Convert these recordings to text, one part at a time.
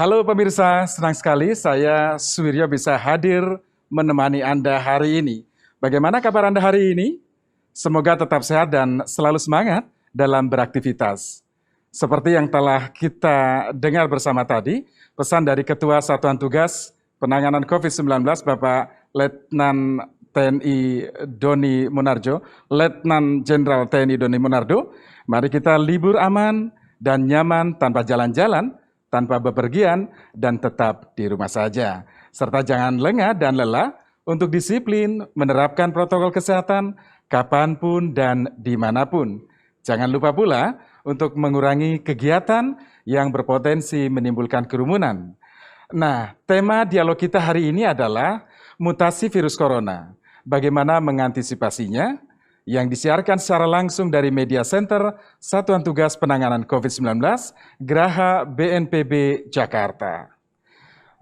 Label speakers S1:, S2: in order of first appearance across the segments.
S1: Halo pemirsa, senang sekali saya Suwiryo bisa hadir menemani Anda hari ini. Bagaimana kabar Anda hari ini? Semoga tetap sehat dan selalu semangat dalam beraktivitas. Seperti yang telah kita dengar bersama tadi, pesan dari Ketua Satuan Tugas Penanganan COVID-19 Bapak Letnan TNI Doni Monardo, Letnan Jenderal TNI Doni Monardo, mari kita libur aman dan nyaman tanpa jalan-jalan, tanpa bepergian, dan tetap di rumah saja. Serta jangan lengah dan lelah untuk disiplin menerapkan protokol kesehatan kapanpun dan dimanapun. Jangan lupa pula untuk mengurangi kegiatan yang berpotensi menimbulkan kerumunan. Nah, tema dialog kita hari ini adalah mutasi virus corona. Bagaimana mengantisipasinya? Yang disiarkan secara langsung dari Media Center Satuan Tugas Penanganan COVID-19, Geraha BNPB Jakarta.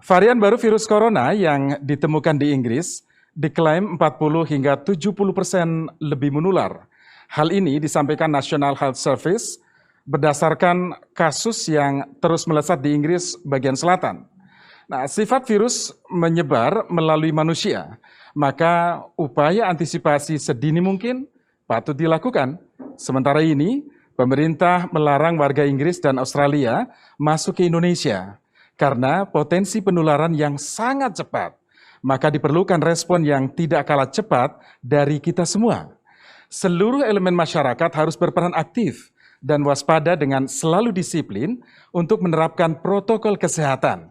S1: Varian baru virus corona yang ditemukan di Inggris diklaim 40 hingga 70% lebih menular. Hal ini disampaikan National Health Service berdasarkan kasus yang terus melesat di Inggris bagian selatan. Nah, sifat virus menyebar melalui manusia, maka upaya antisipasi sedini mungkin patut dilakukan. Sementara ini, pemerintah melarang warga Inggris dan Australia masuk ke Indonesia karena potensi penularan yang sangat cepat. Maka diperlukan respon yang tidak kalah cepat dari kita semua. Seluruh elemen masyarakat harus berperan aktif dan waspada dengan selalu disiplin untuk menerapkan protokol kesehatan.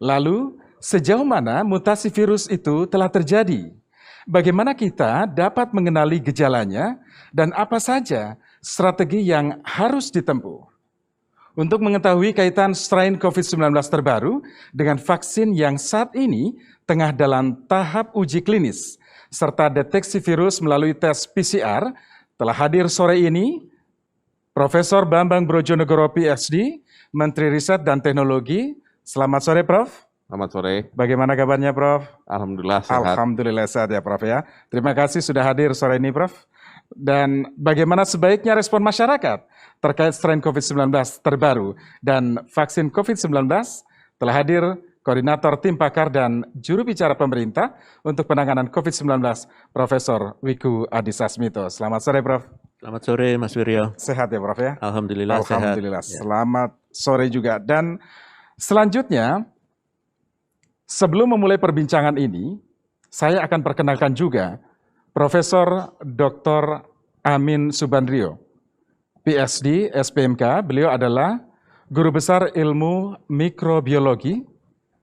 S1: Lalu, sejauh mana mutasi virus itu telah terjadi? Bagaimana kita dapat mengenali gejalanya dan apa saja strategi yang harus ditempuh? Untuk mengetahui kaitan strain COVID-19 terbaru dengan vaksin yang saat ini tengah dalam tahap uji klinis, serta deteksi virus melalui tes PCR, telah hadir sore ini Profesor Bambang Brojonegoro PhD, Menteri Riset dan Teknologi. Selamat sore, Prof.
S2: Selamat sore.
S1: Bagaimana kabarnya, Prof?
S2: Alhamdulillah sehat.
S1: Alhamdulillah sehat ya, Prof ya. Terima kasih sudah hadir sore ini, Prof. Dan bagaimana sebaiknya respon masyarakat terkait strain COVID-19 terbaru dan vaksin COVID-19 telah hadir Koordinator Tim Pakar dan Juru Bicara Pemerintah untuk Penanganan COVID-19, Profesor Wiku Adhisa Smito. Selamat sore, Prof.
S3: Selamat sore, Mas Wiryo.
S1: Sehat ya, Prof ya?
S3: Alhamdulillah,
S1: Alhamdulillah.
S3: sehat.
S1: Selamat sore juga. Dan selanjutnya, sebelum memulai perbincangan ini, saya akan perkenalkan juga Profesor Dr. Amin Subandrio, PhD, SPMK. Beliau adalah Guru Besar Ilmu Mikrobiologi,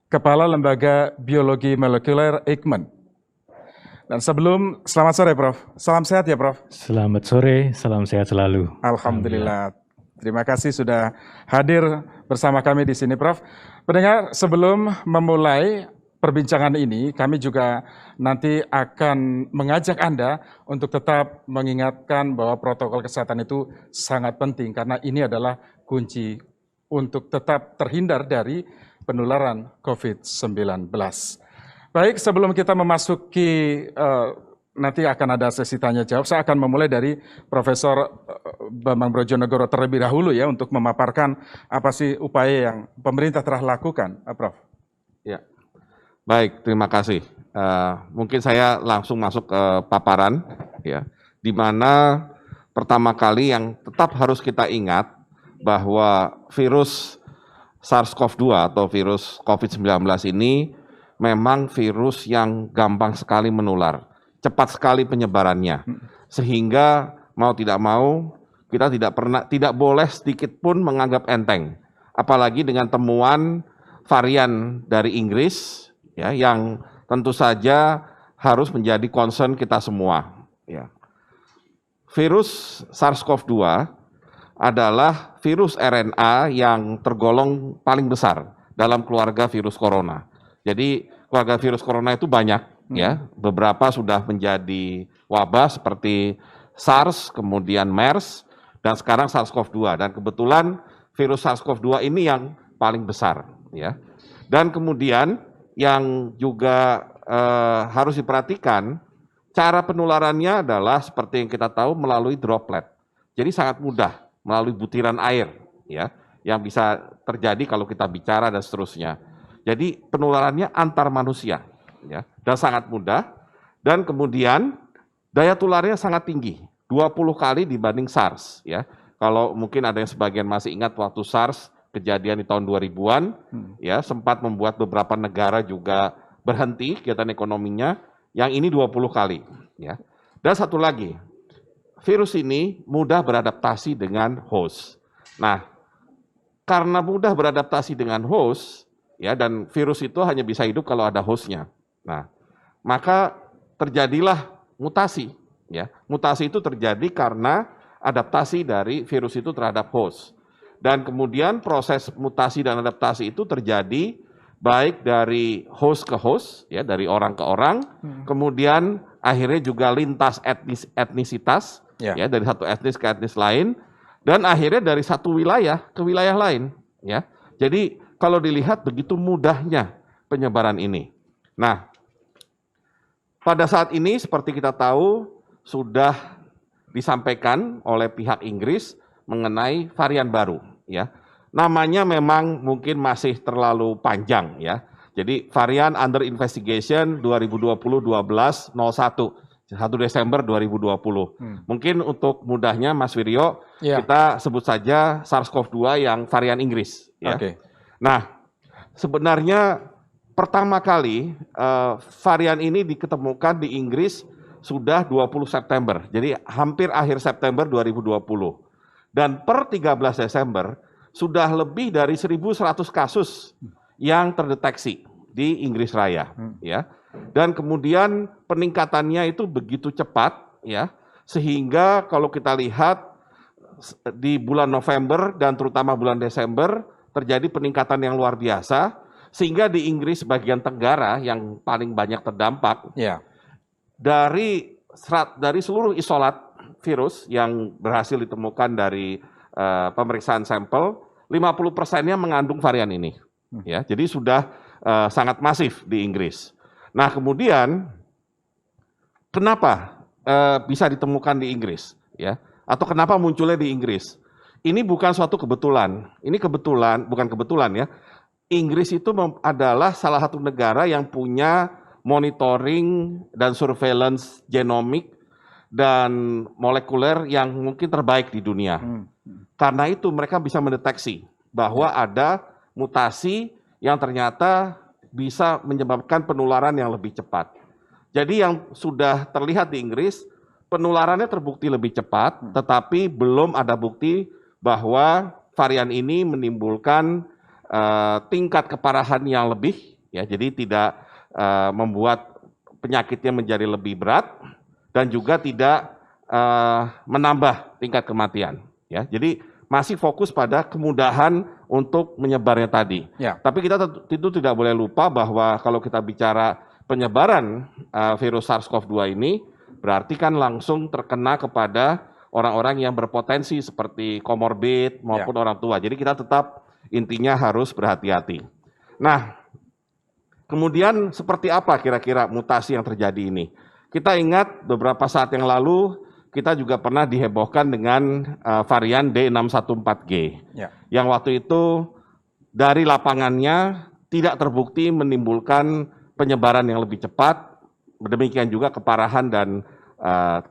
S1: Kepala Lembaga Biologi Molekuler Eijkman. Dan sebelum, selamat sore Prof. Salam sehat ya Prof.
S4: Selamat sore, salam sehat selalu.
S1: Alhamdulillah. Terima kasih sudah hadir bersama kami di sini Prof. Pendengar, sebelum memulai perbincangan ini, kami juga nanti akan mengajak Anda untuk tetap mengingatkan bahwa protokol kesehatan itu sangat penting karena ini adalah kunci untuk tetap terhindar dari penularan COVID-19. Baik, sebelum kita memasuki nanti akan ada sesi tanya jawab, saya akan memulai dari Profesor Bambang Brojonegoro terlebih dahulu ya untuk memaparkan apa sih upaya yang pemerintah telah lakukan, Prof.
S2: Ya, baik, terima kasih. Mungkin saya langsung masuk ke paparan, ya, di mana pertama kali yang tetap harus kita ingat bahwa virus SARS-CoV-2 atau virus COVID-19 ini memang virus yang gampang sekali menular, cepat sekali penyebarannya, sehingga mau tidak mau kita tidak boleh sedikit pun menganggap enteng, apalagi dengan temuan varian dari Inggris, ya, yang tentu saja harus menjadi concern kita semua. Ya. Virus SARS-CoV-2 adalah virus RNA yang tergolong paling besar dalam keluarga virus corona. Jadi keluarga virus corona itu banyak, ya. Beberapa sudah menjadi wabah seperti SARS, kemudian MERS, dan sekarang SARS-CoV-2. Dan kebetulan virus SARS-CoV-2 ini yang paling besar, ya. Dan kemudian yang juga harus diperhatikan, cara penularannya adalah seperti yang kita tahu melalui droplet. Jadi sangat mudah melalui butiran air, ya. yang bisa terjadi kalau kita bicara dan seterusnya. Jadi penularannya antar manusia, ya, dan sangat mudah. Dan kemudian daya tularnya sangat tinggi, 20 kali dibanding SARS, ya. Kalau mungkin ada yang sebagian masih ingat waktu SARS kejadian di tahun 2000-an, ya, sempat membuat beberapa negara juga berhenti kegiatan ekonominya. Yang ini 20 kali, ya. Dan satu lagi, virus ini mudah beradaptasi dengan host. Nah, karena mudah beradaptasi dengan host, ya, dan virus itu hanya bisa hidup kalau ada hostnya. Nah, maka terjadilah mutasi, ya. Mutasi itu terjadi karena adaptasi dari virus itu terhadap host. Dan kemudian proses mutasi dan adaptasi itu terjadi baik dari host ke host, ya, dari orang ke orang, kemudian akhirnya juga lintas etnisitas, ya, dari satu etnis ke etnis lain, dan akhirnya dari satu wilayah ke wilayah lain, ya. Jadi kalau dilihat begitu mudahnya penyebaran ini. Nah, pada saat ini seperti kita tahu sudah disampaikan oleh pihak Inggris mengenai varian baru, ya. Namanya memang mungkin masih terlalu panjang, ya. Jadi varian under investigation 2020-12-01, 1 Desember 2020. Mungkin untuk mudahnya Mas Wiryo, kita sebut saja SARS-CoV-2 yang varian Inggris, ya. Nah, sebenarnya pertama kali varian ini diketemukan di Inggris sudah 20 September, jadi hampir akhir September 2020. Dan per 13 Desember sudah lebih dari 1.100 kasus yang terdeteksi di Inggris Raya, ya. Dan kemudian peningkatannya itu begitu cepat, ya, sehingga kalau kita lihat di bulan November dan terutama bulan Desember terjadi peningkatan yang luar biasa, sehingga di Inggris bagian tenggara yang paling banyak terdampak, dari seluruh isolat virus yang berhasil ditemukan dari pemeriksaan sampel, 50%-nya mengandung varian ini, ya. Jadi sudah sangat masif di Inggris. Nah, kemudian kenapa bisa ditemukan di Inggris, ya? Atau kenapa munculnya di Inggris? Ini bukan suatu kebetulan. Ini bukan kebetulan, ya. Inggris itu adalah salah satu negara yang punya monitoring dan surveillance genomik dan molekuler yang mungkin terbaik di dunia. Karena itu mereka bisa mendeteksi bahwa ada mutasi yang ternyata bisa menyebabkan penularan yang lebih cepat. Jadi yang sudah terlihat di Inggris, penularannya terbukti lebih cepat, tetapi belum ada bukti bahwa varian ini menimbulkan tingkat keparahan yang lebih, ya. Jadi tidak membuat penyakitnya menjadi lebih berat dan juga tidak menambah tingkat kematian, ya. Jadi masih fokus pada kemudahan untuk menyebarnya tadi. Tapi kita tentu tidak boleh lupa bahwa kalau kita bicara penyebaran virus SARS-CoV-2 ini, berarti kan langsung terkena kepada orang-orang yang berpotensi seperti komorbid maupun orang tua. Jadi kita tetap intinya harus berhati-hati. Nah, kemudian seperti apa kira-kira mutasi yang terjadi ini? Kita ingat beberapa saat yang lalu kita juga pernah dihebohkan dengan varian D614G, yang waktu itu dari lapangannya tidak terbukti menimbulkan penyebaran yang lebih cepat, demikian juga keparahan dan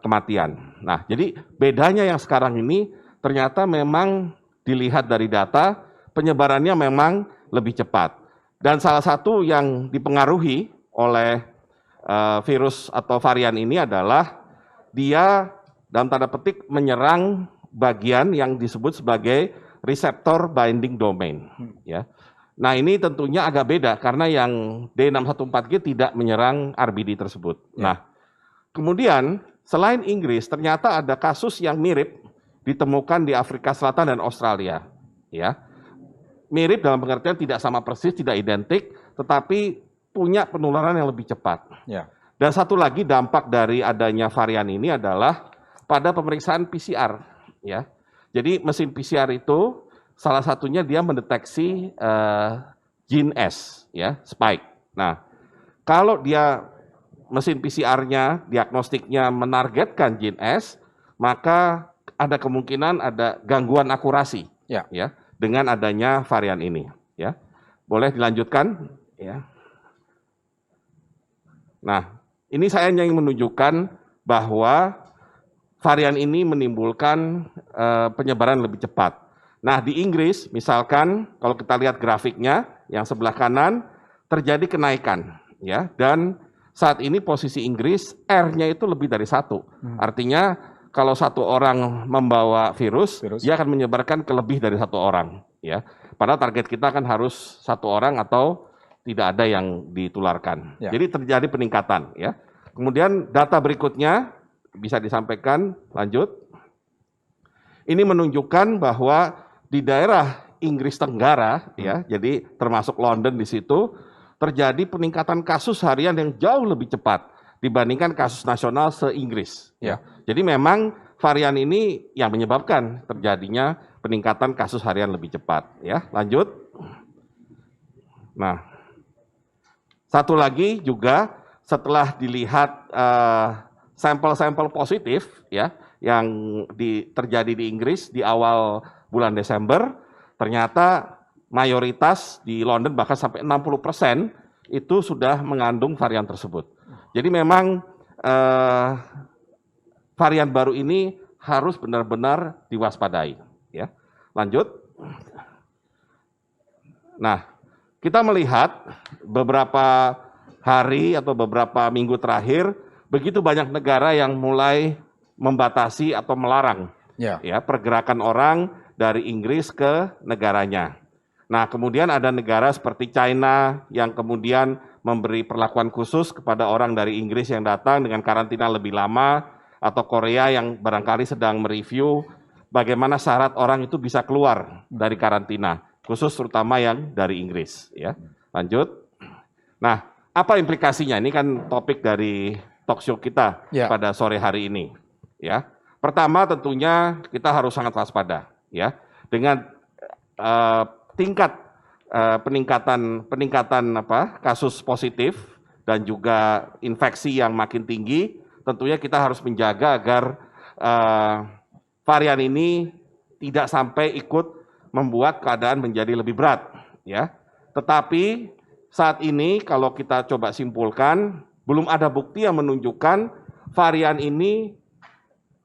S2: kematian. Nah, jadi bedanya yang sekarang ini ternyata memang dilihat dari data, penyebarannya memang lebih cepat. Dan salah satu yang dipengaruhi oleh virus atau varian ini adalah dia dalam tanda petik menyerang bagian yang disebut sebagai receptor binding domain, ya. Nah, ini tentunya agak beda karena yang D614G tidak menyerang RBD tersebut. Nah, kemudian selain Inggris ternyata ada kasus yang mirip ditemukan di Afrika Selatan dan Australia, ya. Mirip dalam pengertian tidak sama persis, tidak identik, tetapi punya penularan yang lebih cepat. Dan satu lagi dampak dari adanya varian ini adalah pada pemeriksaan PCR, ya. Jadi mesin PCR itu salah satunya dia mendeteksi gene S, ya, spike. Nah, kalau dia mesin PCR-nya, diagnostiknya menargetkan gene S, maka ada kemungkinan ada gangguan akurasi, ya. dengan adanya varian ini. Ya, boleh dilanjutkan. Ya. Nah, ini saya ingin menunjukkan bahwa varian ini menimbulkan penyebaran lebih cepat. Nah, di Inggris, misalkan kalau kita lihat grafiknya yang sebelah kanan terjadi kenaikan, ya, dan saat ini posisi Inggris R-nya itu lebih dari 1. Artinya kalau satu orang membawa virus, dia akan menyebarkan ke lebih dari 1 orang, ya. Padahal target kita kan harus 1 orang atau tidak ada yang ditularkan.
S1: Ya.
S2: Jadi terjadi peningkatan, ya. Kemudian data berikutnya bisa disampaikan, lanjut. Ini menunjukkan bahwa di daerah Inggris Tenggara, ya, jadi termasuk London di situ, terjadi peningkatan kasus harian yang jauh lebih cepat dibandingkan kasus nasional se-Inggris. Ya. Jadi memang varian ini yang menyebabkan terjadinya peningkatan kasus harian lebih cepat. Ya, lanjut. Nah, satu lagi juga setelah dilihat sampel-sampel positif, ya, yang terjadi di Inggris di awal bulan Desember, ternyata mayoritas di London bahkan sampai 60% itu sudah mengandung varian tersebut. Jadi memang varian baru ini harus benar-benar diwaspadai. Ya, lanjut. Nah, kita melihat beberapa hari atau beberapa minggu terakhir begitu banyak negara yang mulai membatasi atau melarang ya pergerakan orang dari Inggris ke negaranya. Nah, kemudian ada negara seperti China yang kemudian memberi perlakuan khusus kepada orang dari Inggris yang datang dengan karantina lebih lama, atau Korea yang barangkali sedang mereview bagaimana syarat orang itu bisa keluar dari karantina, khusus terutama yang dari Inggris. Ya, lanjut. Nah, apa implikasinya? Ini kan topik dari talk show kita pada sore hari ini. Ya, pertama tentunya kita harus sangat waspada. Ya, dengan tingkat peningkatan kasus positif dan juga infeksi yang makin tinggi, tentunya kita harus menjaga agar varian ini tidak sampai ikut membuat keadaan menjadi lebih berat, ya. Tetapi saat ini kalau kita coba simpulkan, belum ada bukti yang menunjukkan varian ini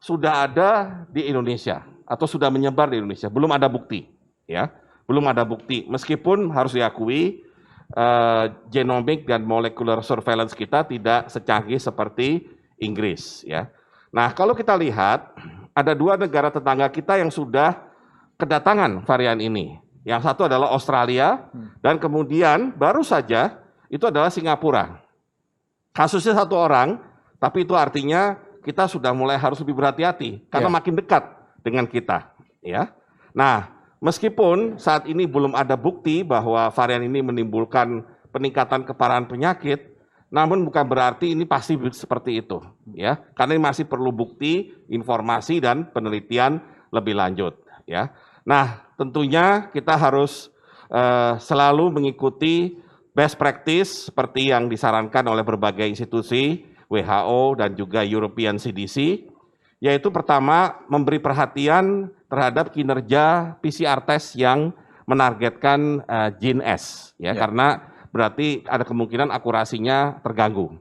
S2: sudah ada di Indonesia atau sudah menyebar di Indonesia. Belum ada bukti, ya. Belum ada bukti, meskipun harus diakui genomic dan molecular surveillance kita tidak secanggih seperti Inggris. Ya. Nah, kalau kita lihat, ada 2 negara tetangga kita yang sudah kedatangan varian ini. Yang satu adalah Australia, dan kemudian baru saja itu adalah Singapura. Kasusnya 1 orang, tapi itu artinya kita sudah mulai harus lebih berhati-hati, karena makin dekat dengan kita. Ya. Nah, meskipun saat ini belum ada bukti bahwa varian ini menimbulkan peningkatan keparahan penyakit, namun bukan berarti ini pasti seperti itu, ya. Karena ini masih perlu bukti, informasi dan penelitian lebih lanjut, ya. Nah, tentunya kita harus selalu mengikuti best practice seperti yang disarankan oleh berbagai institusi, WHO dan juga European CDC, yaitu pertama memberi perhatian terhadap kinerja PCR test yang menargetkan gene S, ya, karena berarti ada kemungkinan akurasinya terganggu.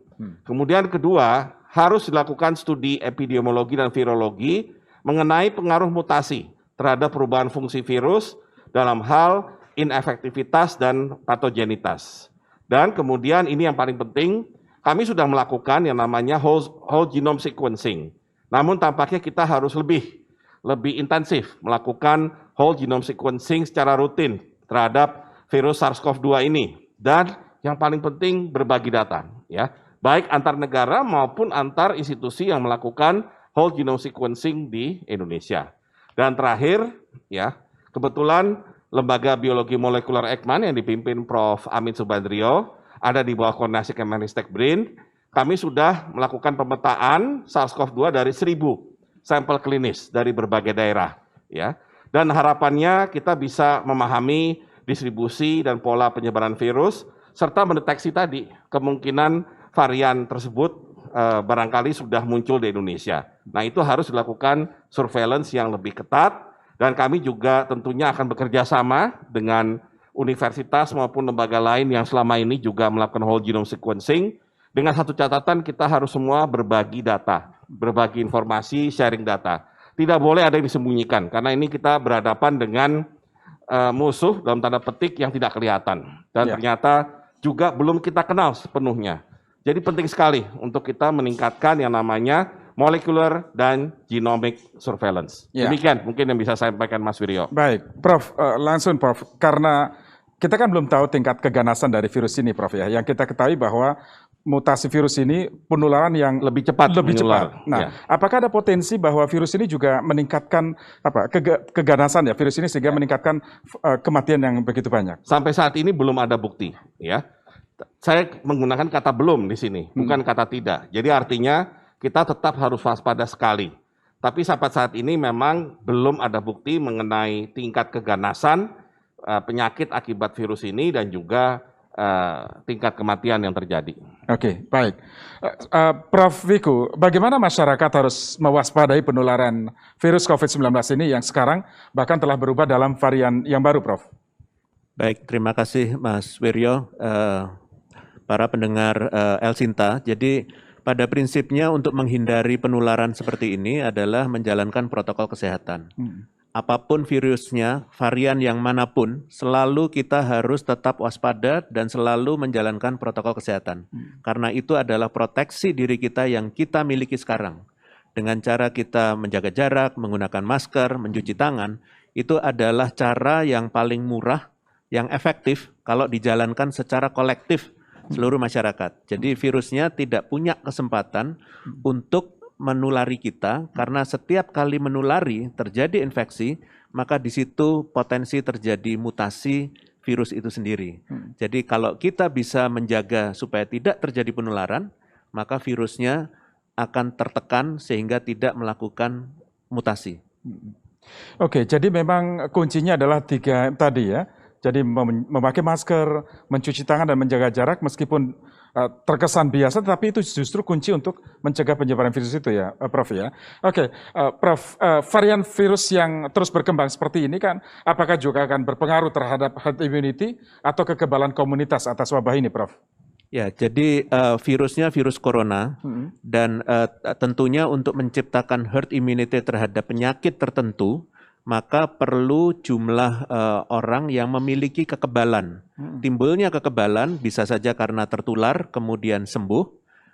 S2: Kemudian kedua, harus dilakukan studi epidemiologi dan virologi mengenai pengaruh mutasi terhadap perubahan fungsi virus dalam hal inefektivitas dan patogenitas. Dan kemudian ini yang paling penting, kami sudah melakukan yang namanya whole genome sequencing. Namun tampaknya kita harus lebih intensif melakukan whole genome sequencing secara rutin terhadap virus SARS-CoV-2 ini. Dan yang paling penting berbagi data, ya, baik antar negara maupun antar institusi yang melakukan whole genome sequencing di Indonesia. Dan terakhir, ya, kebetulan Lembaga Biologi Molekuler Eijkman yang dipimpin Prof. Amin Subandrio ada di bawah koordinasi Kemenristek BRIN. Kami sudah melakukan pemetaan SARS-CoV-2 dari 1.000 sampel klinis dari berbagai daerah, ya. Dan harapannya kita bisa memahami distribusi dan pola penyebaran virus serta mendeteksi tadi kemungkinan varian tersebut barangkali sudah muncul di Indonesia. Nah, itu harus dilakukan surveillance yang lebih ketat Dan kami juga tentunya akan bekerja sama dengan universitas maupun lembaga lain yang selama ini juga melakukan whole genome sequencing. Dengan satu catatan, kita harus semua berbagi data, berbagi informasi, sharing data. Tidak boleh ada yang disembunyikan, karena ini kita berhadapan dengan musuh dalam tanda petik yang tidak kelihatan. Dan ternyata juga belum kita kenal sepenuhnya. Jadi penting sekali untuk kita meningkatkan yang namanya molecular dan genomic surveillance. Demikian mungkin yang bisa saya sampaikan Mas Wiryo.
S1: Baik, Prof, langsung Prof, karena kita kan belum tahu tingkat keganasan dari virus ini, Prof ya. Yang kita ketahui bahwa mutasi virus ini penularan yang
S2: lebih cepat.
S1: Nah, apakah ada potensi bahwa virus ini juga meningkatkan keganasan ya virus ini sehingga meningkatkan kematian yang begitu banyak?
S2: Sampai saat ini belum ada bukti, ya. Saya menggunakan kata belum di sini, bukan kata tidak. Jadi artinya kita tetap harus waspada sekali. Tapi sampai saat ini memang belum ada bukti mengenai tingkat keganasan penyakit akibat virus ini dan juga tingkat kematian yang terjadi.
S1: Oke, baik. Prof. Wiku, bagaimana masyarakat harus mewaspadai penularan virus COVID-19 ini yang sekarang bahkan telah berubah dalam varian yang baru, Prof?
S3: Baik, terima kasih Mas Wiryo, para pendengar El Sinta. Jadi pada prinsipnya untuk menghindari penularan seperti ini adalah menjalankan protokol kesehatan. Apapun virusnya, varian yang manapun, selalu kita harus tetap waspada dan selalu menjalankan protokol kesehatan. Karena itu adalah proteksi diri kita yang kita miliki sekarang. Dengan cara kita menjaga jarak, menggunakan masker, mencuci tangan, itu adalah cara yang paling murah, yang efektif kalau dijalankan secara kolektif seluruh masyarakat. Jadi virusnya tidak punya kesempatan untuk menulari kita, karena setiap kali menulari terjadi infeksi, maka di situ potensi terjadi mutasi virus itu sendiri. Jadi kalau kita bisa menjaga supaya tidak terjadi penularan, maka virusnya akan tertekan sehingga tidak melakukan mutasi.
S1: Oke, jadi memang kuncinya adalah 3 tadi ya. Jadi memakai masker, mencuci tangan dan menjaga jarak meskipun terkesan biasa, tapi itu justru kunci untuk mencegah penyebaran virus itu ya, Prof ya. Oke, Prof, varian virus yang terus berkembang seperti ini kan, apakah juga akan berpengaruh terhadap herd immunity atau kekebalan komunitas atas wabah ini, Prof?
S3: Ya, jadi virusnya virus corona dan tentunya untuk menciptakan herd immunity terhadap penyakit tertentu, maka perlu jumlah orang yang memiliki kekebalan. Timbulnya kekebalan bisa saja karena tertular kemudian sembuh,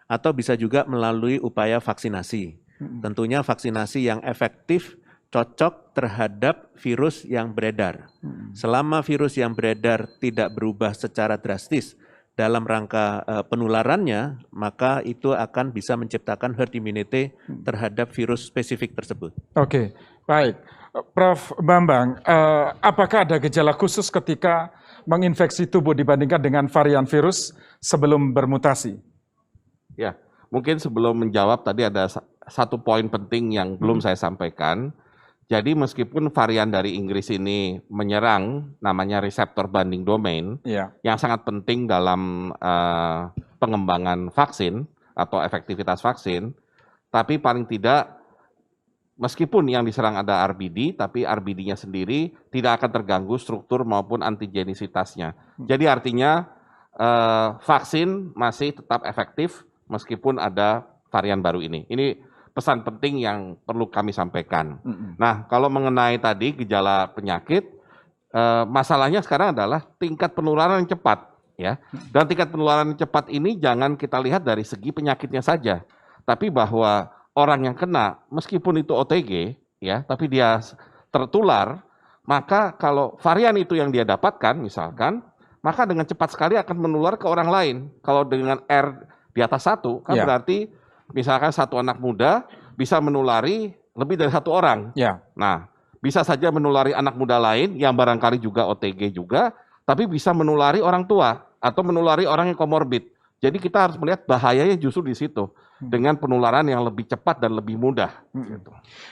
S3: atau bisa juga melalui upaya vaksinasi. Tentunya vaksinasi yang efektif cocok terhadap virus yang beredar. Selama virus yang beredar tidak berubah secara drastis dalam rangka penularannya, maka itu akan bisa menciptakan herd immunity terhadap virus spesifik tersebut.
S1: Oke, baik. Prof. Bambang, apakah ada gejala khusus ketika menginfeksi tubuh dibandingkan dengan varian virus sebelum bermutasi?
S2: Ya, mungkin sebelum menjawab tadi ada satu poin penting yang belum saya sampaikan. Jadi meskipun varian dari Inggris ini menyerang namanya reseptor binding domain, yang sangat penting dalam pengembangan vaksin atau efektivitas vaksin, tapi paling tidak meskipun yang diserang ada RBD, tapi RBD-nya sendiri tidak akan terganggu struktur maupun antigenisitasnya. Jadi artinya vaksin masih tetap efektif meskipun ada varian baru ini. Ini pesan penting yang perlu kami sampaikan. Nah, kalau mengenai tadi gejala penyakit, masalahnya sekarang adalah tingkat penularan yang cepat, ya. Dan tingkat penularan yang cepat ini jangan kita lihat dari segi penyakitnya saja, tapi bahwa orang yang kena, meskipun itu OTG, ya, tapi dia tertular, maka kalau varian itu yang dia dapatkan, misalkan, maka dengan cepat sekali akan menular ke orang lain. Kalau dengan R di atas 1, kan berarti misalkan satu anak muda bisa menulari lebih dari 1 orang. Nah, bisa saja menulari anak muda lain yang barangkali juga OTG juga, tapi bisa menulari orang tua atau menulari orang yang komorbid. Jadi kita harus melihat bahayanya justru di situ, dengan penularan yang lebih cepat dan lebih mudah.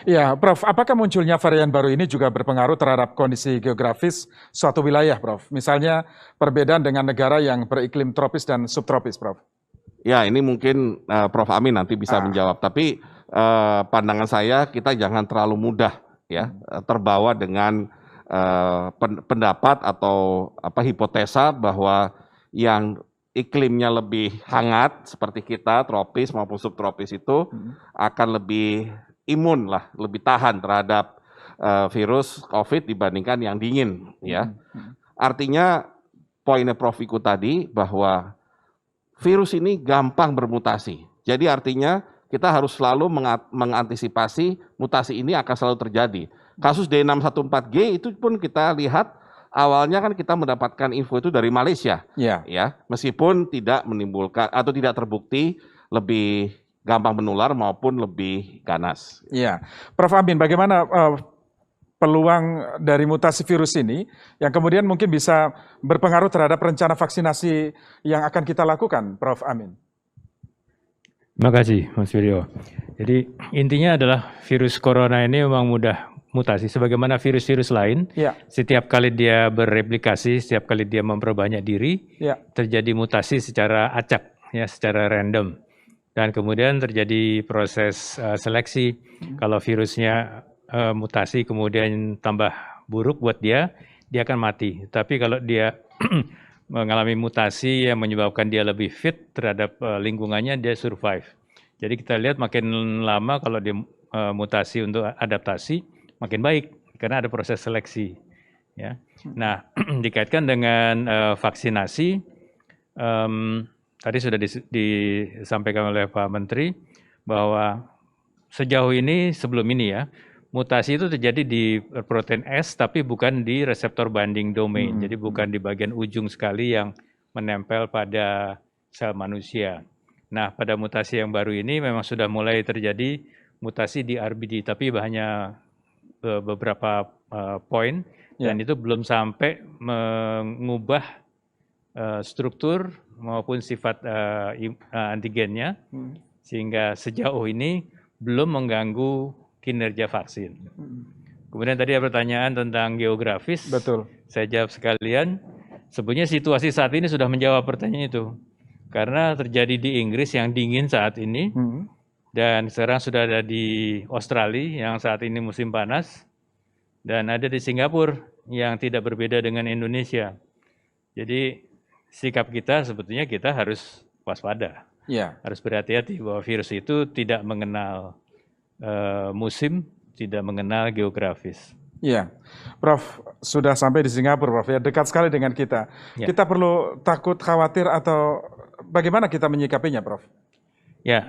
S1: Ya, Prof, apakah munculnya varian baru ini juga berpengaruh terhadap kondisi geografis suatu wilayah, Prof? Misalnya perbedaan dengan negara yang beriklim tropis dan subtropis, Prof?
S2: Ya, ini mungkin Prof. Amin nanti bisa menjawab, tapi pandangan saya kita jangan terlalu mudah ya, terbawa dengan pendapat atau hipotesa bahwa yang iklimnya lebih hangat seperti kita, tropis maupun subtropis itu akan lebih imun lah, lebih tahan terhadap virus COVID dibandingkan yang dingin, ya. Artinya poinnya Prof. Wiku tadi bahwa virus ini gampang bermutasi. Jadi artinya kita harus selalu mengantisipasi mutasi ini akan selalu terjadi. Kasus D614G itu pun kita lihat awalnya kan kita mendapatkan info itu dari Malaysia, ya, meskipun tidak menimbulkan atau tidak terbukti lebih gampang menular maupun lebih ganas.
S1: Iya, Prof. Amin, bagaimana peluang dari mutasi virus ini yang kemudian mungkin bisa berpengaruh terhadap rencana vaksinasi yang akan kita lakukan, Prof. Amin?
S4: Terima kasih, Mas Wiryo. Jadi intinya adalah virus corona ini memang mudah mutasi, sebagaimana virus-virus lain.
S1: Ya.
S4: Setiap kali dia bereplikasi, setiap kali dia memperbanyak diri, terjadi mutasi secara acak, ya, secara random. Dan kemudian terjadi proses seleksi. Kalau virusnya mutasi kemudian tambah buruk buat dia akan mati. Tapi kalau dia mengalami mutasi yang menyebabkan dia lebih fit terhadap lingkungannya, dia survive. Jadi kita lihat makin lama kalau dia mutasi untuk adaptasi, makin baik karena ada proses seleksi. Ya. Nah, dikaitkan dengan vaksinasi, tadi sudah disampaikan oleh Pak Menteri bahwa sejauh ini, sebelum ini ya, mutasi itu terjadi di protein S tapi bukan di reseptor binding domain. Jadi bukan di bagian ujung sekali yang menempel pada sel manusia. Nah, pada mutasi yang baru ini memang sudah mulai terjadi mutasi di RBD, tapi hanya beberapa poin, dan itu belum sampai mengubah struktur maupun sifat antigennya, sehingga sejauh ini belum mengganggu kinerja vaksin. Kemudian tadi ada pertanyaan tentang geografis.
S1: Betul. Saya
S4: jawab sekalian. Sebenarnya situasi saat ini sudah menjawab pertanyaan itu. Karena terjadi di Inggris yang dingin saat ini, dan sekarang sudah ada di Australia yang saat ini musim panas, dan ada di Singapura yang tidak berbeda dengan Indonesia. Jadi sikap kita sebetulnya kita harus waspada, harus berhati-hati bahwa virus itu tidak mengenal musim, tidak mengenal geografis.
S1: Iya, Prof, sudah sampai di Singapura, Prof, ya, dekat sekali dengan kita. Ya. Kita perlu takut, khawatir, atau bagaimana kita menyikapinya, Prof?
S4: Ya,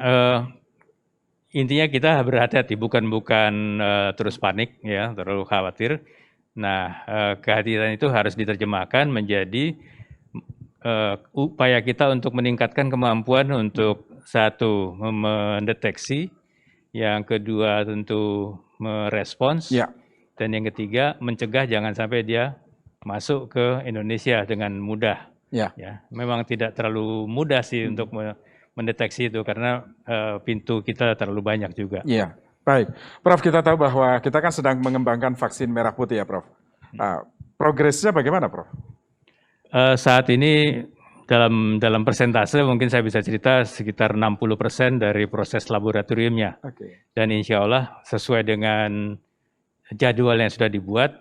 S4: intinya kita berhati-hati, bukan terus panik, ya, terlalu khawatir. Nah, kehadiran itu harus diterjemahkan menjadi upaya kita untuk meningkatkan kemampuan untuk satu, mendeteksi, yang kedua tentu merespons, dan yang ketiga mencegah jangan sampai dia masuk ke Indonesia dengan mudah. Ya, memang tidak terlalu mudah sih untuk mendeteksi itu karena pintu kita terlalu banyak juga.
S1: Iya, baik. Prof, kita tahu bahwa kita kan sedang mengembangkan vaksin merah putih ya, Prof. Progresnya bagaimana, Prof?
S4: Saat ini dalam persentase mungkin saya bisa cerita sekitar 60% dari proses laboratoriumnya. Dan insya Allah sesuai dengan jadwal yang sudah dibuat,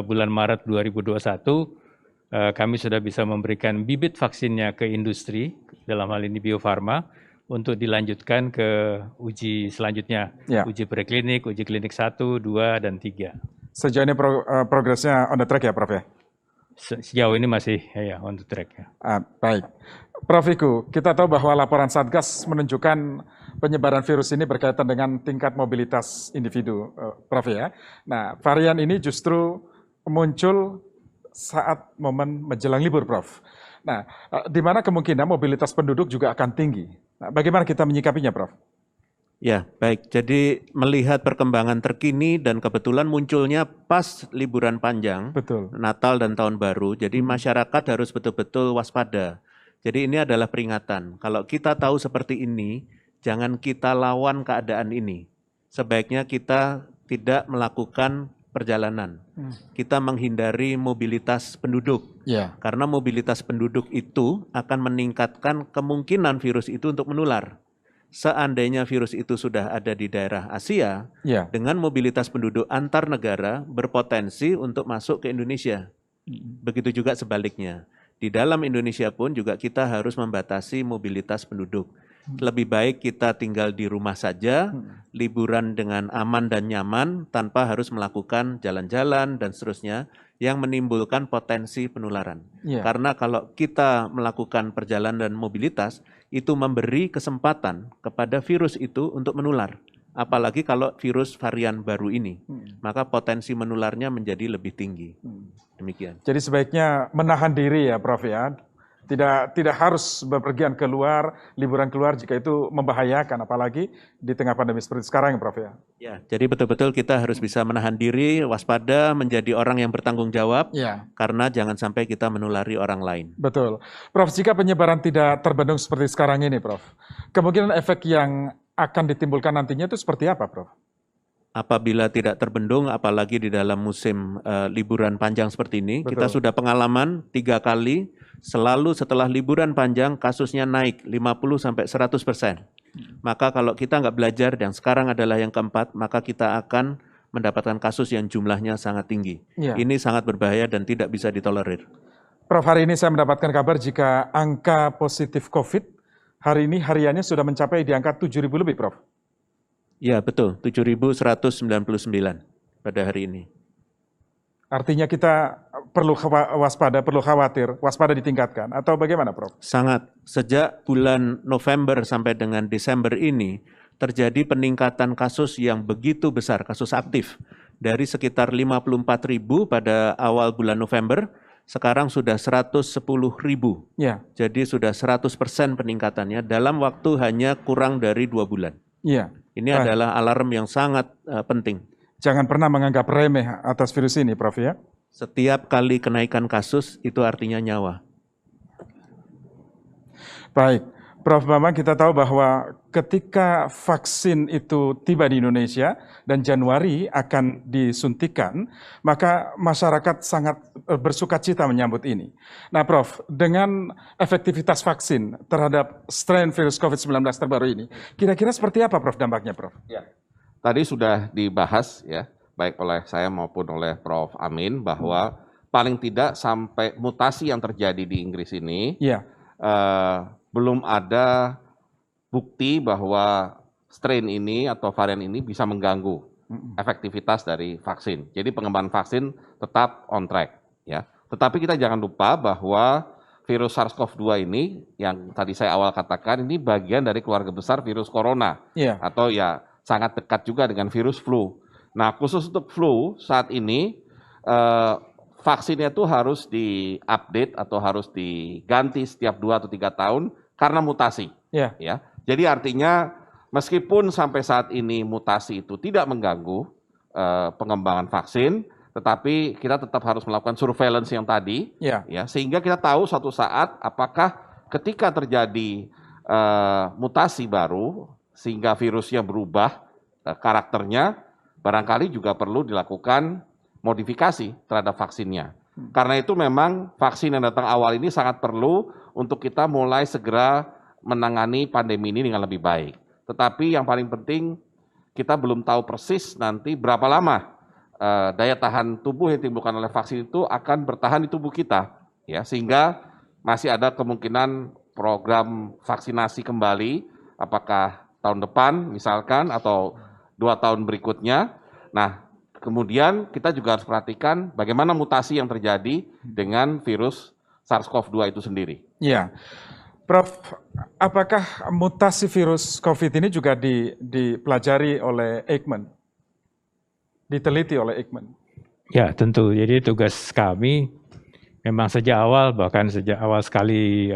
S4: bulan Maret 2021 kami sudah bisa memberikan bibit vaksinnya ke industri, dalam hal ini Bio Farma, untuk dilanjutkan ke uji selanjutnya, uji preklinik, uji klinik 1, 2, dan 3.
S1: Sejauh ini progresnya on the track ya, Prof ya?
S4: Sejauh ini masih on the track ya.
S1: Baik. Prof Wiku, kita tahu bahwa laporan Satgas menunjukkan penyebaran virus ini berkaitan dengan tingkat mobilitas individu, Prof ya. Nah, varian ini justru muncul saat momen menjelang libur, Prof. Nah, di mana kemungkinan mobilitas penduduk juga akan tinggi. Nah, bagaimana kita menyikapinya, Prof?
S3: Ya, baik. Jadi melihat perkembangan terkini dan kebetulan munculnya pas liburan panjang, Natal dan Tahun Baru, jadi masyarakat harus betul-betul waspada. Jadi ini adalah peringatan. Kalau kita tahu seperti ini, jangan kita lawan keadaan ini. Sebaiknya kita tidak melakukan perjalanan. Kita menghindari mobilitas penduduk. Karena mobilitas penduduk itu akan meningkatkan kemungkinan virus itu untuk menular. seandainya virus itu sudah ada di daerah Asia, dengan mobilitas penduduk antar negara berpotensi untuk masuk ke Indonesia. Begitu juga sebaliknya. Di dalam Indonesia pun juga kita harus membatasi mobilitas penduduk. Lebih baik kita tinggal di rumah saja, liburan dengan aman dan nyaman, tanpa harus melakukan jalan-jalan dan seterusnya, yang menimbulkan potensi penularan. Karena kalau kita melakukan perjalanan dan mobilitas, itu memberi kesempatan kepada virus itu untuk menular. Apalagi kalau virus varian baru ini, maka potensi menularnya menjadi lebih tinggi. Demikian.
S1: Jadi sebaiknya menahan diri ya Prof ya. Tidak harus bepergian keluar, liburan keluar jika itu membahayakan, apalagi di tengah pandemi seperti sekarang, Prof ya.
S3: Ya, jadi betul-betul kita harus bisa menahan diri, waspada, menjadi orang yang bertanggung jawab, karena jangan sampai kita menulari orang lain.
S1: Betul. Prof, jika penyebaran tidak terbendung seperti sekarang ini, Prof, kemungkinan efek yang akan ditimbulkan nantinya itu seperti apa, Prof?
S3: Apabila tidak terbendung, apalagi di dalam musim liburan panjang seperti ini, kita sudah pengalaman 3 kali, selalu setelah liburan panjang kasusnya naik 50-100%. Maka kalau kita nggak belajar dan sekarang adalah yang keempat, maka kita akan mendapatkan kasus yang jumlahnya sangat tinggi. Ini sangat berbahaya dan tidak bisa ditolerir.
S1: Prof, hari ini saya mendapatkan kabar jika angka positif COVID hari ini hariannya sudah mencapai di angka 7.000 lebih, Prof.
S3: Ya, betul. 7.199 pada hari ini.
S1: Artinya kita perlu waspada, perlu khawatir, waspada ditingkatkan, atau bagaimana, Prof?
S3: Sangat. Sejak bulan November sampai dengan Desember ini, terjadi peningkatan kasus yang begitu besar, kasus aktif. Dari sekitar 54.000 pada awal bulan November, sekarang sudah 110.000. Jadi sudah 100% peningkatannya dalam waktu hanya kurang dari 2 bulan. Ini adalah alarm yang sangat penting.
S1: Jangan pernah menganggap remeh atas virus ini, Prof ya.
S3: Setiap kali kenaikan kasus itu artinya nyawa.
S1: Baik, Prof Bambang, kita tahu bahwa ketika vaksin itu tiba di Indonesia dan Januari akan disuntikan, maka masyarakat sangat bersukacita menyambut ini. Nah Prof, dengan efektivitas vaksin terhadap strain virus COVID-19 terbaru ini, kira-kira seperti apa Prof dampaknya, Prof?
S2: Tadi sudah dibahas ya, baik oleh saya maupun oleh Prof Amin, bahwa paling tidak sampai mutasi yang terjadi di Inggris ini, belum ada bukti bahwa strain ini atau varian ini bisa mengganggu efektivitas dari vaksin. Jadi pengembangan vaksin tetap on track. Ya. Tetapi kita jangan lupa bahwa virus SARS-CoV-2 ini, yang tadi saya awal katakan, ini bagian dari keluarga besar virus corona. Atau ya sangat dekat juga dengan virus flu. Nah khusus untuk flu saat ini, vaksinnya itu harus di-update atau harus diganti setiap 2 atau 3 tahun karena mutasi. Ya. Jadi artinya meskipun sampai saat ini mutasi itu tidak mengganggu pengembangan vaksin, tetapi kita tetap harus melakukan surveillance yang tadi, ya, sehingga kita tahu suatu saat apakah ketika terjadi mutasi baru sehingga virusnya berubah karakternya, barangkali juga perlu dilakukan modifikasi terhadap vaksinnya. Karena itu memang vaksin yang datang awal ini sangat perlu untuk kita mulai segera menangani pandemi ini dengan lebih baik. Tetapi yang paling penting, kita belum tahu persis nanti berapa lama daya tahan tubuh yang ditimbulkan oleh vaksin itu akan bertahan di tubuh kita, ya, sehingga masih ada kemungkinan program vaksinasi kembali, apakah tahun depan misalkan atau 2 tahun berikutnya. Nah, kemudian kita juga harus perhatikan bagaimana mutasi yang terjadi dengan virus SARS-CoV-2 itu sendiri.
S1: Ya, Prof, apakah mutasi virus COVID ini juga dipelajari oleh Eijkman? Diteliti oleh Eijkman?
S4: Ya, tentu. Jadi tugas kami memang sejak awal, bahkan sejak awal sekali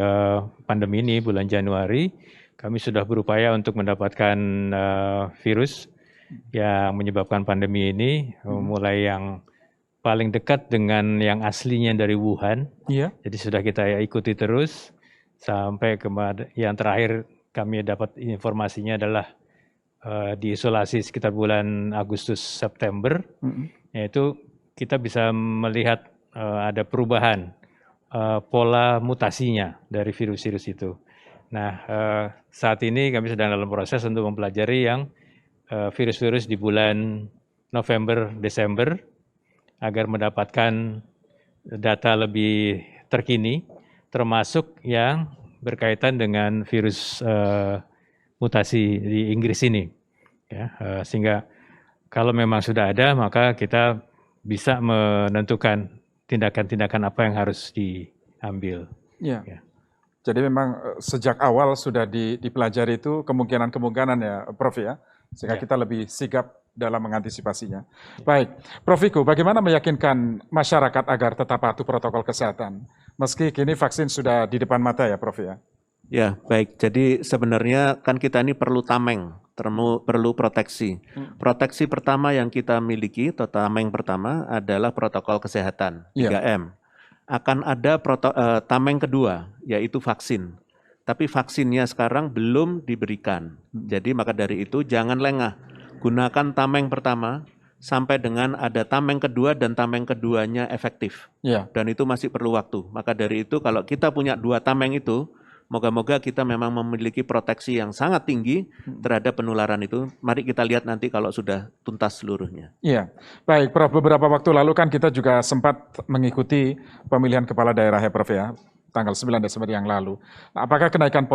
S4: pandemi ini, bulan Januari, kami sudah berupaya untuk mendapatkan virus yang menyebabkan pandemi ini, mulai yang paling dekat dengan yang aslinya dari Wuhan. Jadi sudah kita ikuti terus sampai yang terakhir kami dapat informasinya adalah diisolasi sekitar bulan Agustus September, yaitu kita bisa melihat ada perubahan pola mutasinya dari virus-virus itu. Nah, saat ini kami sedang dalam proses untuk mempelajari yang virus-virus di bulan November, Desember, agar mendapatkan data lebih terkini, termasuk yang berkaitan dengan virus mutasi di Inggris ini. Ya, sehingga kalau memang sudah ada, maka kita bisa menentukan tindakan-tindakan apa yang harus diambil.
S1: Ya.
S4: Ya.
S1: Jadi memang sejak awal sudah dipelajari itu kemungkinan-kemungkinan ya Prof ya, sehingga kita lebih sigap dalam mengantisipasinya. Baik, Prof Wiku, bagaimana meyakinkan masyarakat agar tetap patuh protokol kesehatan, meski kini vaksin sudah di depan mata ya Prof ya?
S3: Ya, baik. Jadi sebenarnya kan kita ini perlu tameng, perlu proteksi. Proteksi pertama yang kita miliki, atau tameng pertama adalah protokol kesehatan, 3M. Akan ada tameng kedua, yaitu vaksin. Tapi vaksinnya sekarang belum diberikan. Jadi maka dari itu jangan lengah. Gunakan tameng pertama sampai dengan ada tameng kedua dan tameng keduanya efektif. Dan itu masih perlu waktu. Maka dari itu kalau kita punya 2 tameng itu, moga-moga kita memang memiliki proteksi yang sangat tinggi terhadap penularan itu. Mari kita lihat nanti kalau sudah tuntas seluruhnya.
S1: Iya, baik Prof. Beberapa waktu lalu kan kita juga sempat mengikuti pemilihan kepala daerah ya Prof ya, tanggal 9 Desember yang lalu. Nah, apakah kenaikan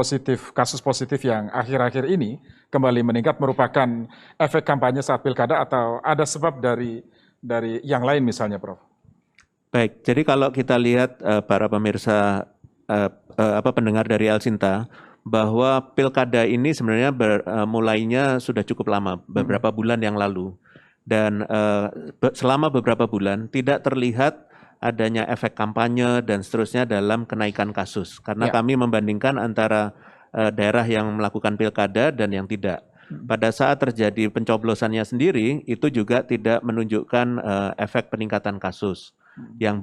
S1: kasus positif yang akhir-akhir ini kembali meningkat merupakan efek kampanye saat pilkada atau ada sebab dari yang lain misalnya Prof?
S3: Baik, jadi kalau kita lihat para pemirsa pendengar dari El Sinta, bahwa pilkada ini sebenarnya mulainya sudah cukup lama, beberapa bulan yang lalu. Dan selama beberapa bulan tidak terlihat adanya efek kampanye dan seterusnya dalam kenaikan kasus. Karena kami membandingkan antara daerah yang melakukan pilkada dan yang tidak. Pada saat terjadi pencoblosannya sendiri, itu juga tidak menunjukkan efek peningkatan kasus yang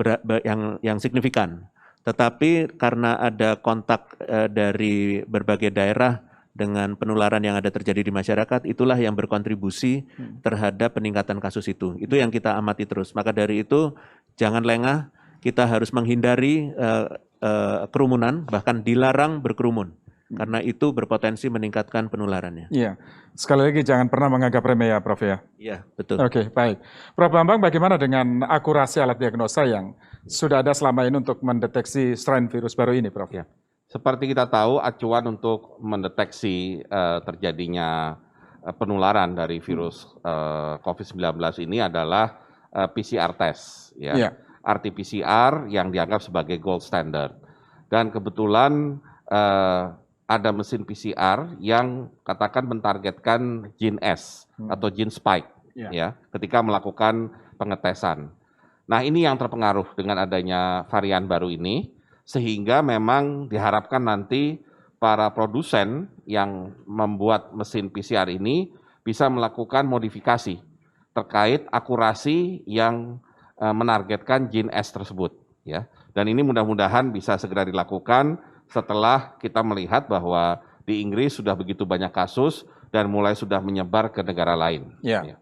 S3: signifikan. Tetapi karena ada kontak dari berbagai daerah dengan penularan yang ada terjadi di masyarakat, itulah yang berkontribusi terhadap peningkatan kasus itu. Itu yang kita amati terus. Maka dari itu jangan lengah, kita harus menghindari kerumunan, bahkan dilarang berkerumun. Karena itu berpotensi meningkatkan penularannya.
S1: Iya, sekali lagi jangan pernah menganggap remeh ya Prof ya?
S3: Iya, betul.
S1: Oke, baik. Prof Bambang, bagaimana dengan akurasi alat diagnosa yang sudah ada selama ini untuk mendeteksi strain virus baru ini Prof?
S2: Ya. Seperti kita tahu, acuan untuk mendeteksi terjadinya penularan dari virus COVID-19 ini adalah PCR test. Ya. RT-PCR yang dianggap sebagai gold standard. Dan kebetulan ada mesin PCR yang katakan mentargetkan gene S atau gene spike ya ketika melakukan pengetesan. Nah, ini yang terpengaruh dengan adanya varian baru ini sehingga memang diharapkan nanti para produsen yang membuat mesin PCR ini bisa melakukan modifikasi terkait akurasi yang menargetkan gene S tersebut ya. Dan ini mudah-mudahan bisa segera dilakukan setelah kita melihat bahwa di Inggris sudah begitu banyak kasus dan mulai sudah menyebar ke negara lain.
S1: Ya.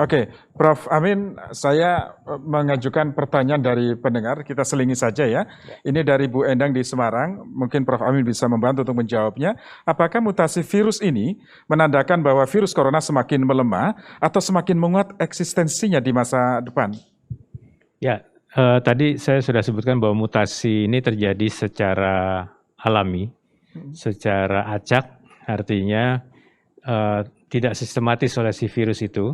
S1: Oke, Prof. Amin, saya mengajukan pertanyaan dari pendengar, kita selingi saja ya. Ini dari Bu Endang di Semarang, mungkin Prof. Amin bisa membantu untuk menjawabnya. Apakah mutasi virus ini menandakan bahwa virus corona semakin melemah atau semakin menguat eksistensinya di masa depan?
S4: Ya, tadi saya sudah sebutkan bahwa mutasi ini terjadi secara alami, secara acak, artinya tidak sistematis oleh si virus itu,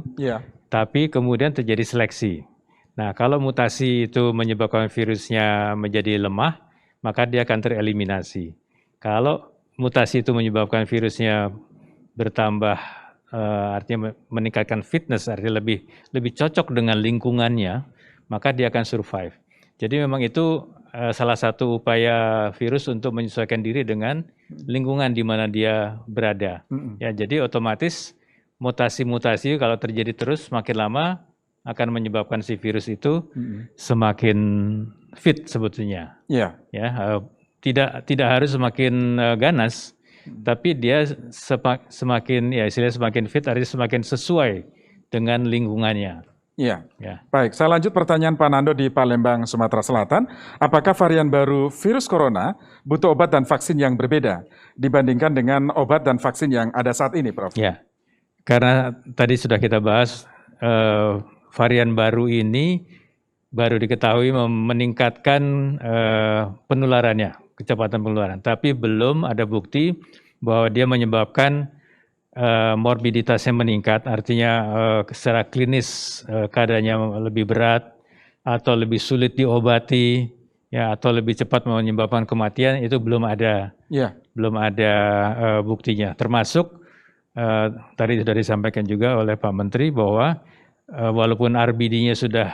S4: tapi kemudian terjadi seleksi. Nah, kalau mutasi itu menyebabkan virusnya menjadi lemah, maka dia akan tereliminasi. Kalau mutasi itu menyebabkan virusnya bertambah, artinya meningkatkan fitness, artinya lebih cocok dengan lingkungannya, maka dia akan survive. Jadi memang itu salah satu upaya virus untuk menyesuaikan diri dengan lingkungan di mana dia berada. Ya, jadi otomatis mutasi-mutasi kalau terjadi terus makin lama akan menyebabkan si virus itu semakin fit sebetulnya. Ya, tidak harus semakin ganas, tapi dia semakin fit, artinya semakin sesuai dengan lingkungannya.
S1: Iya.
S4: Ya.
S1: Baik, saya lanjut pertanyaan Pak Nando di Palembang, Sumatera Selatan. Apakah varian baru virus corona butuh obat dan vaksin yang berbeda dibandingkan dengan obat dan vaksin yang ada saat ini, Prof?
S4: Ya, karena tadi sudah kita bahas varian baru ini baru diketahui meningkatkan penularannya, kecepatan penularan, tapi belum ada bukti bahwa dia menyebabkan morbiditasnya meningkat, artinya secara klinis keadaannya lebih berat atau lebih sulit diobati, ya, atau lebih cepat menyebabkan kematian, itu belum ada, belum ada buktinya. Termasuk tadi sudah disampaikan juga oleh Pak Menteri bahwa walaupun RBD-nya sudah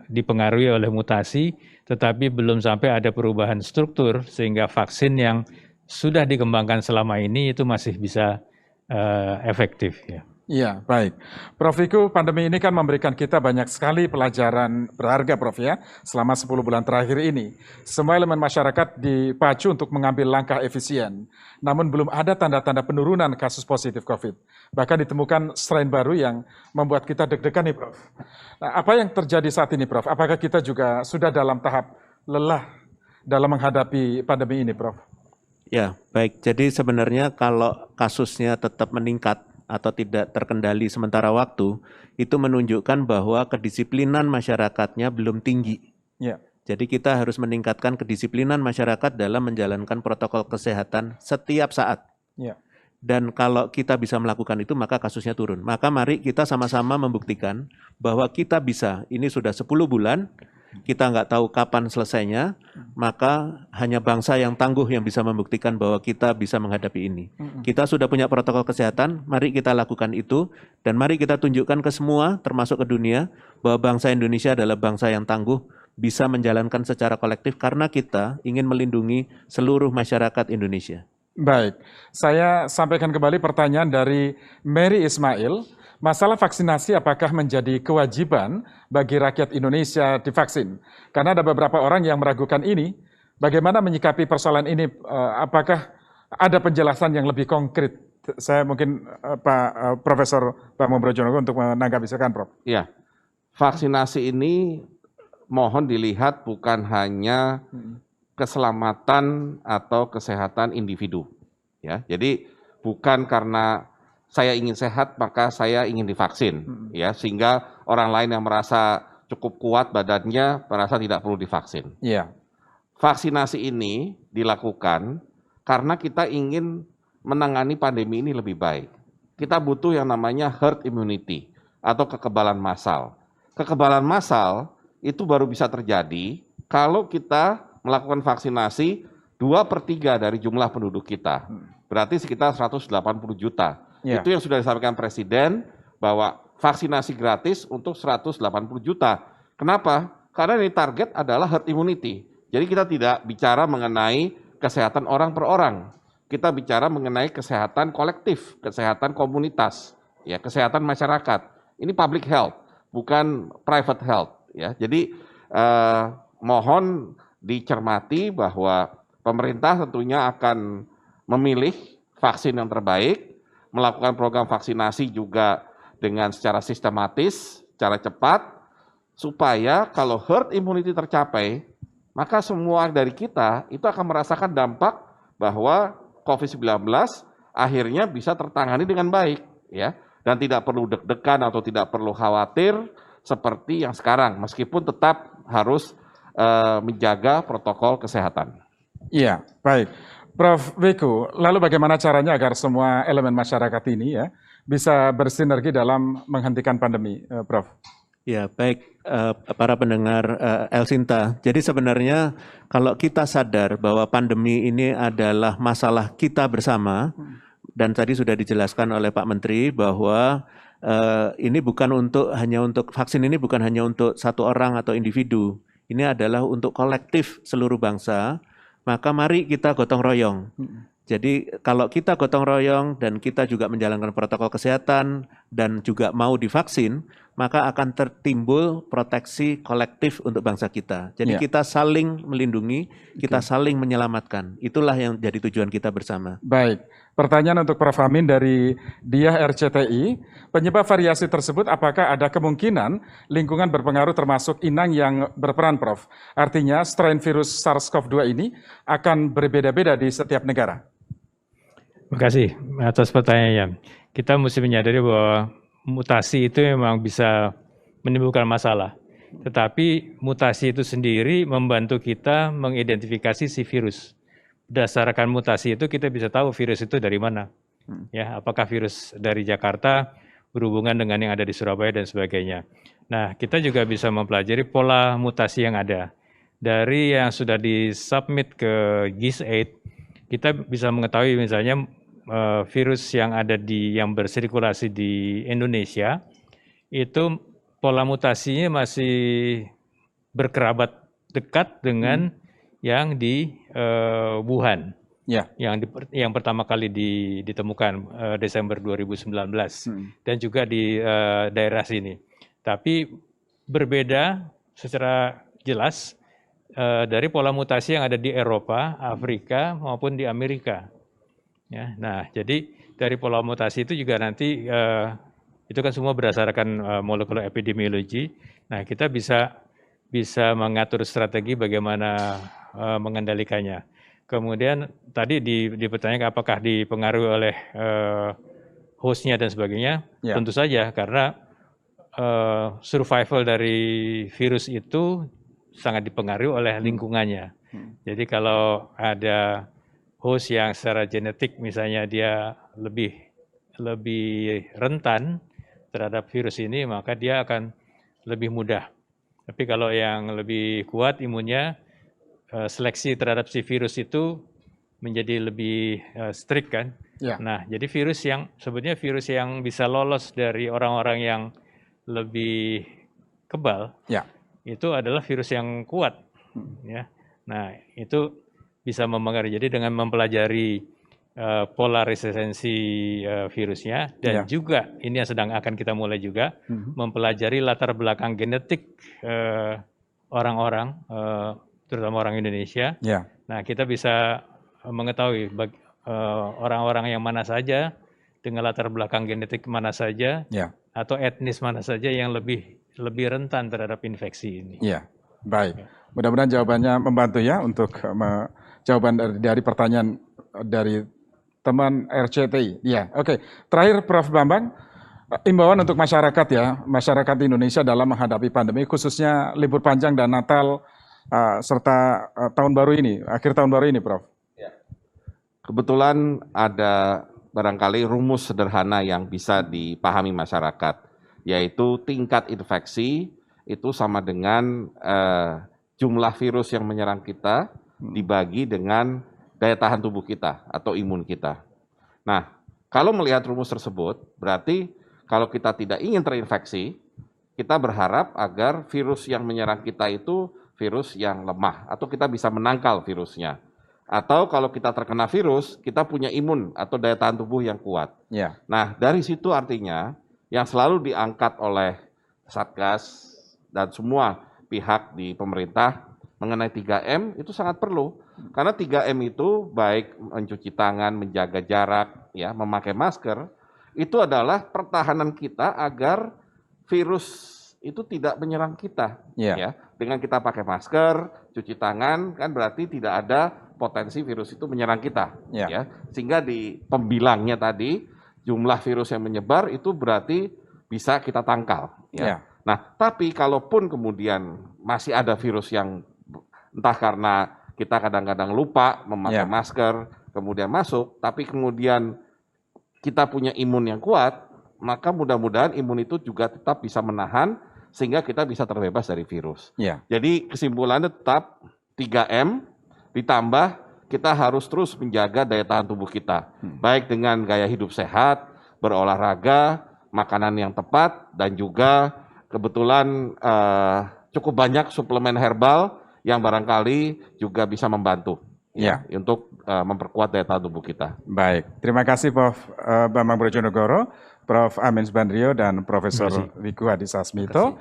S4: dipengaruhi oleh mutasi, tetapi belum sampai ada perubahan struktur sehingga vaksin yang sudah dikembangkan selama ini itu masih bisa efektif, ya.
S1: Iya, baik. Prof Wiku, pandemi ini kan memberikan kita banyak sekali pelajaran berharga, Prof, ya, selama 10 bulan terakhir ini. Semua elemen masyarakat dipacu untuk mengambil langkah efisien. Namun belum ada tanda-tanda penurunan kasus positif COVID. Bahkan ditemukan strain baru yang membuat kita deg-degan nih, Prof. Nah, apa yang terjadi saat ini, Prof? Apakah kita juga sudah dalam tahap lelah dalam menghadapi pandemi ini, Prof?
S3: Ya, baik. Jadi sebenarnya kalau kasusnya tetap meningkat atau tidak terkendali sementara waktu, itu menunjukkan bahwa kedisiplinan masyarakatnya belum tinggi.
S1: Ya.
S3: Jadi kita harus meningkatkan kedisiplinan masyarakat dalam menjalankan protokol kesehatan setiap saat.
S1: Ya.
S3: Dan kalau kita bisa melakukan itu, maka kasusnya turun. Maka mari kita sama-sama membuktikan bahwa kita bisa. Ini sudah 10 bulan, kita nggak tahu kapan selesainya, maka hanya bangsa yang tangguh yang bisa membuktikan bahwa kita bisa menghadapi ini. Kita sudah punya protokol kesehatan, mari kita lakukan itu, dan mari kita tunjukkan ke semua, termasuk ke dunia, bahwa bangsa Indonesia adalah bangsa yang tangguh, bisa menjalankan secara kolektif, karena kita ingin melindungi seluruh masyarakat Indonesia.
S1: Baik, saya sampaikan kembali pertanyaan dari Mary Ismail. Masalah vaksinasi apakah menjadi kewajiban bagi rakyat Indonesia divaksin? Karena ada beberapa orang yang meragukan ini. Bagaimana menyikapi persoalan ini? Apakah ada penjelasan yang lebih konkret? Saya mungkin Pak Profesor Bambang Brojonegoro untuk menanggapi, silakan, Prof.
S2: Ya, vaksinasi ini mohon dilihat bukan hanya keselamatan atau kesehatan individu. Ya, jadi bukan karena saya ingin sehat maka saya ingin divaksin, ya, sehingga orang lain yang merasa cukup kuat badannya merasa tidak perlu divaksin.
S1: Iya.
S2: Vaksinasi ini dilakukan karena kita ingin menangani pandemi ini lebih baik. Kita butuh yang namanya herd immunity atau kekebalan massal. Kekebalan massal itu baru bisa terjadi kalau kita melakukan vaksinasi 2/3 dari jumlah penduduk kita. Berarti sekitar 180 juta.
S1: Ya.
S2: Itu yang sudah disampaikan Presiden bahwa vaksinasi gratis untuk 180 juta. Kenapa? Karena ini target adalah herd immunity. Jadi kita tidak bicara mengenai kesehatan orang per orang. Kita bicara mengenai kesehatan kolektif, kesehatan komunitas, ya, kesehatan masyarakat. Ini public health, bukan private health, ya. Jadi mohon dicermati bahwa pemerintah tentunya akan memilih vaksin yang terbaik, melakukan program vaksinasi juga dengan secara sistematis, secara cepat, supaya kalau herd immunity tercapai, maka semua dari kita itu akan merasakan dampak bahwa COVID-19 akhirnya bisa tertangani dengan baik, ya, dan tidak perlu deg-degan atau tidak perlu khawatir seperti yang sekarang, meskipun tetap harus menjaga protokol kesehatan.
S1: Iya, baik. Prof Wiku, lalu bagaimana caranya agar semua elemen masyarakat ini, ya, bisa bersinergi dalam menghentikan pandemi, Prof?
S3: Ya, baik, para pendengar El Sinta. Jadi sebenarnya kalau kita sadar bahwa pandemi ini adalah masalah kita bersama, dan tadi sudah dijelaskan oleh Pak Menteri bahwa ini bukan hanya untuk vaksin ini bukan hanya untuk satu orang atau individu. Ini adalah untuk kolektif seluruh bangsa. Maka mari kita gotong royong. Jadi kalau kita gotong royong dan kita juga menjalankan protokol kesehatan dan juga mau divaksin, maka akan tertimbul proteksi kolektif untuk bangsa kita. Jadi kita saling melindungi, kita saling menyelamatkan. Itulah yang jadi tujuan kita bersama.
S1: Baik, pertanyaan untuk Prof. Amin dari Diah RCTI. Penyebab variasi tersebut apakah ada kemungkinan lingkungan berpengaruh termasuk inang yang berperan, Prof? Artinya strain virus SARS-CoV-2 ini akan berbeda-beda di setiap negara.
S4: Terima kasih atas pertanyaannya. Kita mesti menyadari bahwa mutasi itu memang bisa menimbulkan masalah. Tetapi mutasi itu sendiri membantu kita mengidentifikasi si virus. Berdasarkan mutasi itu kita bisa tahu virus itu dari mana. Ya, apakah virus dari Jakarta berhubungan dengan yang ada di Surabaya dan sebagainya. Nah, kita juga bisa mempelajari pola mutasi yang ada. Dari yang sudah disubmit ke GIS-8, kita bisa mengetahui misalnya virus yang ada yang bersirkulasi di Indonesia itu pola mutasinya masih berkerabat dekat dengan yang di Wuhan, yang pertama kali ditemukan Desember 2019 dan juga di daerah sini. Tapi berbeda secara jelas dari pola mutasi yang ada di Eropa, Afrika maupun di Amerika. Ya, nah, jadi dari pola mutasi itu juga nanti itu kan semua berdasarkan molekular epidemiologi. Nah, kita bisa mengatur strategi bagaimana mengendalikannya. Kemudian tadi dipertanyakan apakah dipengaruhi oleh hostnya dan sebagainya. Tentu saja karena survival dari virus itu sangat dipengaruhi oleh lingkungannya. Jadi kalau ada host yang secara genetik misalnya dia lebih rentan terhadap virus ini, maka dia akan lebih mudah. Tapi kalau yang lebih kuat imunnya, seleksi terhadap si virus itu menjadi lebih strict kan. Nah, jadi sebetulnya virus yang bisa lolos dari orang-orang yang lebih kebal, itu adalah virus yang kuat. Ya. Nah, itu bisa mempengaruhi. Jadi dengan mempelajari pola resistensi virusnya dan juga ini yang sedang akan kita mulai juga mempelajari latar belakang genetik orang-orang, terutama orang Indonesia. Nah, kita bisa mengetahui orang-orang yang mana saja dengan latar belakang genetik mana saja atau etnis mana saja yang lebih rentan terhadap infeksi ini.
S1: Baik. Mudah-mudahan jawabannya membantu ya untuk jawaban dari pertanyaan dari teman RCTI. Oke. Terakhir Prof. Bambang, imbauan untuk masyarakat masyarakat Indonesia dalam menghadapi pandemi, khususnya libur panjang dan Natal serta akhir tahun baru ini, Prof.
S2: Kebetulan ada barangkali rumus sederhana yang bisa dipahami masyarakat, yaitu tingkat infeksi itu sama dengan jumlah virus yang menyerang kita dibagi dengan daya tahan tubuh kita atau imun kita. Nah, kalau melihat rumus tersebut, berarti kalau kita tidak ingin terinfeksi, kita berharap agar virus yang menyerang kita itu virus yang lemah, atau kita bisa menangkal virusnya. Atau kalau kita terkena virus, kita punya imun atau daya tahan tubuh yang kuat. Nah, dari situ artinya yang selalu diangkat oleh Satgas dan semua pihak di pemerintah mengenai 3M itu sangat perlu. Karena 3M itu baik mencuci tangan, menjaga jarak, memakai masker, itu adalah pertahanan kita agar virus itu tidak menyerang kita. Dengan kita pakai masker, cuci tangan, kan berarti tidak ada potensi virus itu menyerang kita. Sehingga di pembilangnya tadi, jumlah virus yang menyebar itu berarti bisa kita tangkal. Nah, tapi kalaupun kemudian masih ada virus yang entah karena kita kadang-kadang lupa memakai masker, kemudian masuk, tapi kemudian kita punya imun yang kuat, maka mudah-mudahan imun itu juga tetap bisa menahan sehingga kita bisa terbebas dari virus. Jadi kesimpulannya tetap 3M ditambah kita harus terus menjaga daya tahan tubuh kita, baik dengan gaya hidup sehat, berolahraga, makanan yang tepat, dan juga kebetulan cukup banyak suplemen herbal yang barangkali juga bisa membantu untuk memperkuat daya tahan tubuh kita.
S1: Baik, terima kasih Prof. Bambang Brojonegoro. Prof. Amin Subandrio dan Profesor Wiku Adhisa Smito.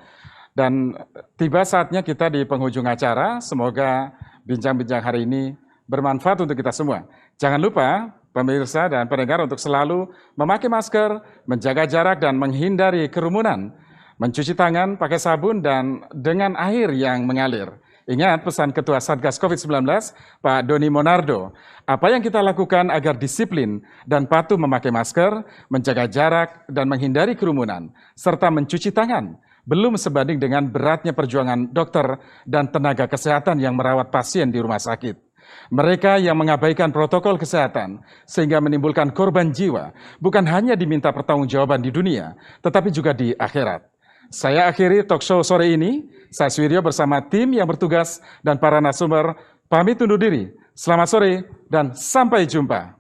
S1: Dan tiba saatnya kita di penghujung acara, semoga bincang-bincang hari ini bermanfaat untuk kita semua. Jangan lupa pemirsa dan pendengar untuk selalu memakai masker, menjaga jarak dan menghindari kerumunan, mencuci tangan pakai sabun dan dengan air yang mengalir. Ingat pesan Ketua Satgas COVID-19, Pak Doni Monardo, apa yang kita lakukan agar disiplin dan patuh memakai masker, menjaga jarak dan menghindari kerumunan, serta mencuci tangan, belum sebanding dengan beratnya perjuangan dokter dan tenaga kesehatan yang merawat pasien di rumah sakit. Mereka yang mengabaikan protokol kesehatan sehingga menimbulkan korban jiwa bukan hanya diminta pertanggungjawaban di dunia, tetapi juga di akhirat. Saya akhiri talk show sore ini. Saya Suwiryo bersama tim yang bertugas dan para narasumber pamit undur diri. Selamat sore dan sampai jumpa.